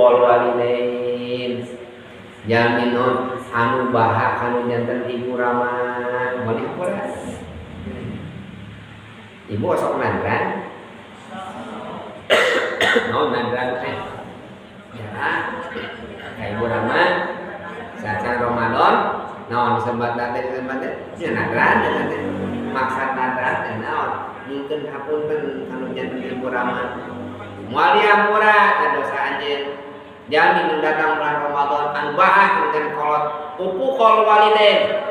uqul walidain jalmi anu baha kanu janten ibu rama boleh apa ibu osok nandran nandran teh ya ibu rama saat Ramadan naon sembat teh ya nandran maksud nandran teh naon mungkin hapunten kanu janten ibu rama moal diampura dosa anjeun jalmi nu datang bulan Ramadan an baha kemudian kolot uqul walidain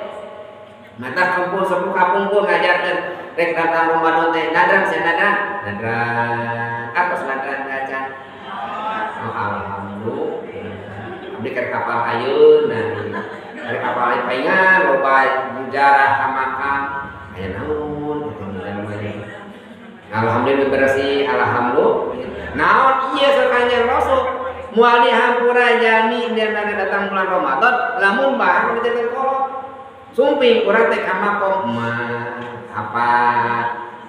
mata kumpul sepuh kapungkur ngajarkeun rek datang Ramadan teh nadran apa nadran ngacan alhamdulillah abdi keur kapal ayeuna dari kapal paingan loba jarah ka makam aya naon alhamdulillah bersih alhamdulillah naon ieu sakanya rasul moal dihampura jalmi dan datang bulan Ramadan lamun bahan diteukeun kolot sumping urang teh ka makom apa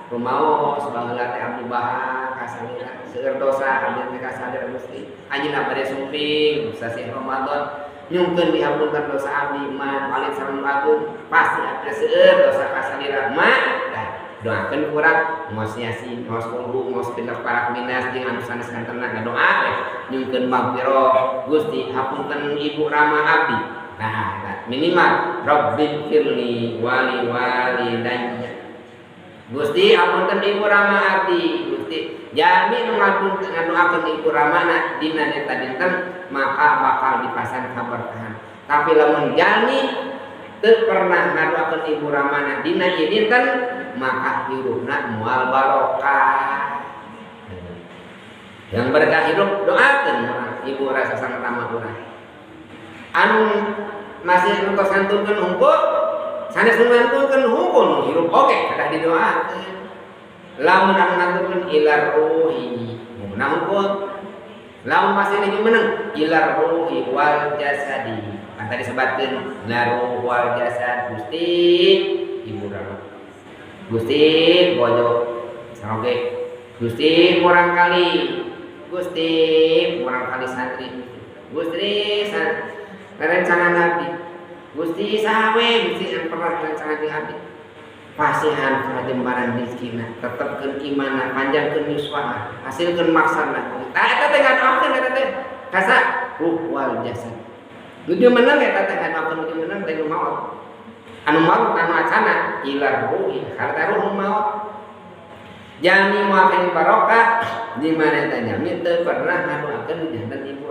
rumaos baheula teh abdi baha kasalira seueur dosa abdi teh kasalira Gusti anjeunna bade sumping sasi Ramadan nyungkeun diampunkeun dosa abdi man paling sareng pasti abdi seueur dosa kasalira doakeun urang mos yasin mos kudu mos pindah parak minas jeung anu sanes kantenna ngadoa nyungkeun magfirah Gusti hapunten ibu rama abdi minimal Rabbil firli wali walidayya Gusti hapunten ibu rama abdi Gusti jami nu ngadoakeun ibu ramana dina eta dinten maka bakal dipasan kaberkahan tapi lamun jami teu pernah ngadoakeun ibu ramana dina ieu dinten maka hidupna moal barokah yang berkah hidup doakeun ibu rasa sang rama urang anu masih nontos ngantunkeun hungkul sanes ngantunkeun hungkul hirup oge kadah didoakeun lamun anu ngantunkeun ilar ruhi mun hungkul lamun masih lagi meneng ilar ruhi wal jasadi kan tadi sebatkeun la ruh wal jasad Gusti ibu rama Gusti bojo saroge Gusti murang kali Gusti murang kali santri Gusti rencangan Nabi Gusti sawe Gusti yang pernah rencangan di Abi pasihan kajembaran rizkina tetepkeun imanna panjangkeun yuswana hasilkeun maksana eta teh ngadoakeun eta teh kasa ruh wal jasad nuju menang eta teh ngadoakeun nuju menang teh maot anu maut anu acana ilar ruhi harta ruh maut jami moal barokah di mana tanya teu pernah ngadoakeun janten ibu